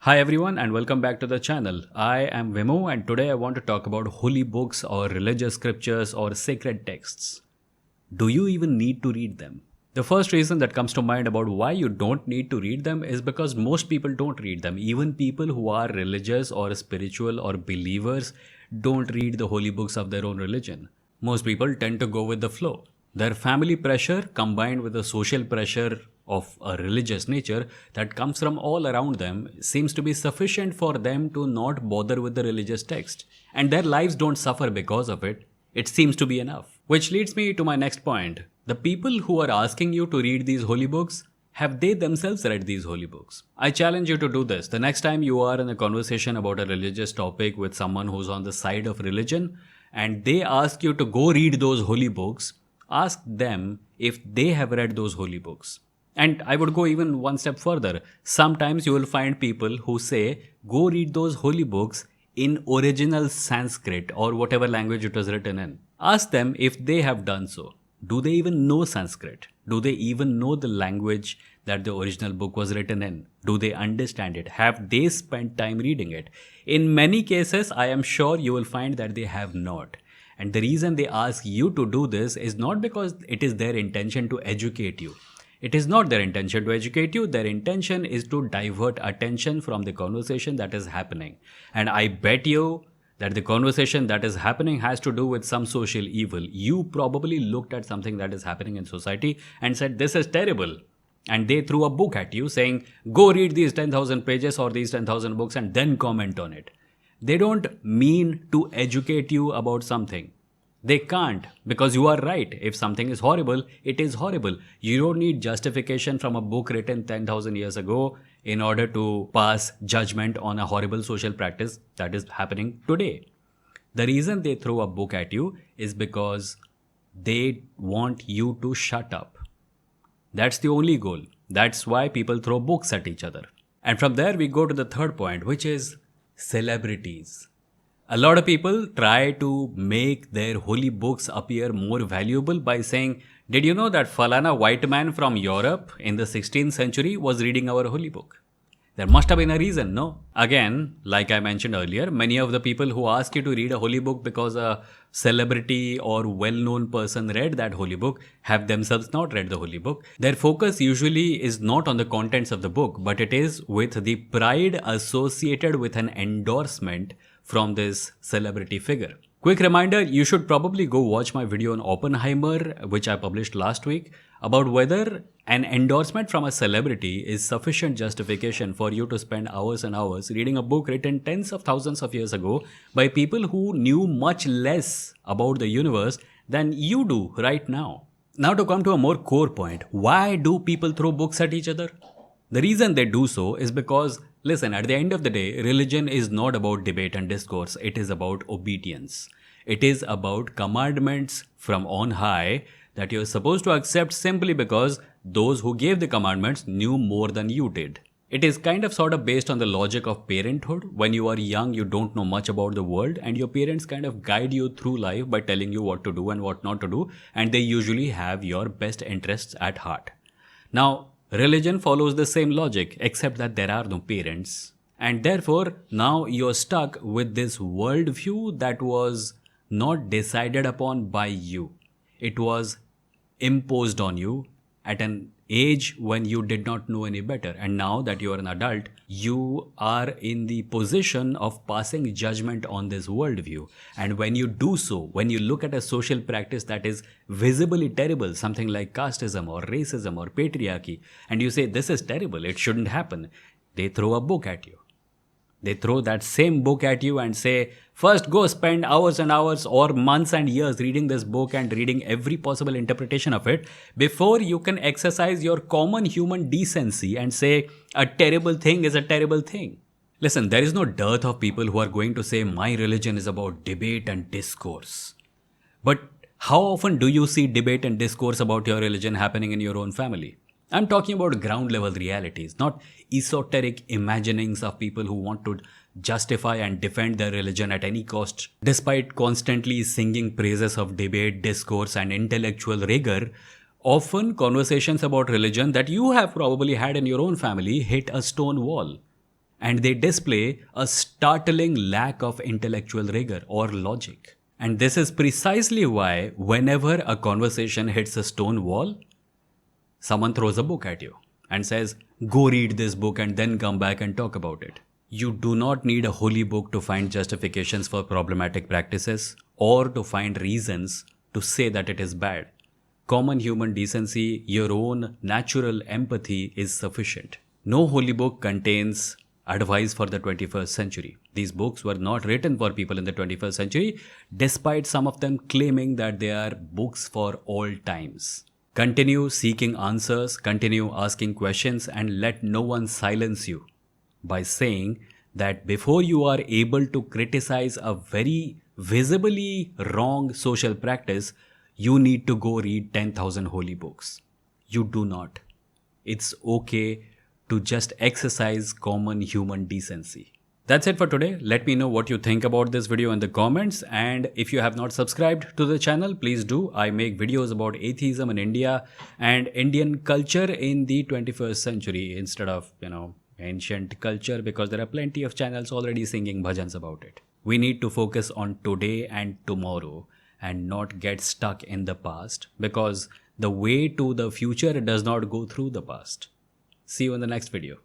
Hi everyone and welcome back to the channel. I am Vimoh and today I want to talk about holy books or religious scriptures or sacred texts. Do you even need to read them? The first reason that comes to mind about why you don't need to read them is because most people don't read them. Even people who are religious or spiritual or believers don't read the holy books of their own religion. Most people tend to go with the flow. Their family pressure combined with the social pressure of a religious nature that comes from all around them seems to be sufficient for them to not bother with the religious text. And their lives don't suffer because of it. It seems to be enough. Which leads me to my next point. The people who are asking you to read these holy books, have they themselves read these holy books? I challenge you to do this. The next time you are in a conversation about a religious topic with someone who's on the side of religion and they ask you to go read those holy books, ask them if they have read those holy books. And I would go even one step further. Sometimes you will find people who say, go read those holy books in original Sanskrit or whatever language it was written in. Ask them if they have done so. Do they even know Sanskrit? Do they even know the language that the original book was written in? Do they understand it? Have they spent time reading it? In many cases, I am sure you will find that they have not. And the reason they ask you to do this is not because it is their intention to educate you. It is not their intention to educate you. Their intention is to divert attention from the conversation that is happening. And I bet you that the conversation that is happening has to do with some social evil. You probably looked at something that is happening in society and said, this is terrible. And they threw a book at you saying, go read these 10,000 pages or these 10,000 books and then comment on it. They don't mean to educate you about something. They can't, because you are right. If something is horrible, it is horrible. You don't need justification from a book written 10,000 years ago in order to pass judgment on a horrible social practice that is happening today. The reason they throw a book at you is because they want you to shut up. That's the only goal. That's why people throw books at each other. And from there we go to the third point, which is celebrities. A lot of people try to make their holy books appear more valuable by saying, did you know that Falana white man from Europe in the 16th century was reading our holy book? There must have been a reason, no? Again, like I mentioned earlier, many of the people who ask you to read a holy book because a celebrity or well-known person read that holy book have themselves not read the holy book. Their focus usually is not on the contents of the book, but it is with the pride associated with an endorsement from this celebrity figure. Quick reminder, you should probably go watch my video on Oppenheimer, which I published last week, about whether an endorsement from a celebrity is sufficient justification for you to spend hours and hours reading a book written tens of thousands of years ago by people who knew much less about the universe than you do right now. Now to come to a more core point, why do people throw books at each other? The reason they do so is because, listen, at the end of the day, religion is not about debate and discourse. It is about obedience. It is about commandments from on high that you're supposed to accept simply because those who gave the commandments knew more than you did. It is kind of sort of based on the logic of parenthood. When you are young, you don't know much about the world and your parents kind of guide you through life by telling you what to do and what not to do, and they usually have your best interests at heart. Now, religion follows the same logic, except that there are no parents. And therefore, now you're stuck with this worldview that was not decided upon by you. It was imposed on you at an age when you did not know any better. And now that you are an adult, you are in the position of passing judgment on this worldview. And when you do so, when you look at a social practice that is visibly terrible, something like casteism or racism or patriarchy, and you say, this is terrible, it shouldn't happen, they throw a book at you. They throw that same book at you and say, first go spend hours and hours or months and years reading this book and reading every possible interpretation of it before you can exercise your common human decency and say, a terrible thing is a terrible thing. Listen, there is no dearth of people who are going to say, my religion is about debate and discourse. But how often do you see debate and discourse about your religion happening in your own family? I'm talking about ground level realities, not esoteric imaginings of people who want to justify and defend their religion at any cost. Despite constantly singing praises of debate, discourse, and intellectual rigor, often conversations about religion that you have probably had in your own family hit a stone wall. and they display a startling lack of intellectual rigor or logic. And this is precisely why, whenever a conversation hits a stone wall, someone throws a book at you and says, "Go read this book and then come back and talk about it." You do not need a holy book to find justifications for problematic practices or to find reasons to say that it is bad. Common human decency, your own natural empathy is sufficient. No holy book contains advice for the 21st century. These books were not written for people in the 21st century, despite some of them claiming that they are books for all times. Continue seeking answers, continue asking questions, and let no one silence you by saying that before you are able to criticize a very visibly wrong social practice, you need to go read 10,000 holy books. You do not. It's okay to just exercise common human decency. That's it for today. Let me know what you think about this video in the comments, and if you have not subscribed to the channel, please do. I make videos about atheism in India and Indian culture in the 21st century instead of, ancient culture, because there are plenty of channels already singing bhajans about it. We need to focus on today and tomorrow and not get stuck in the past, because the way to the future does not go through the past. See you in the next video.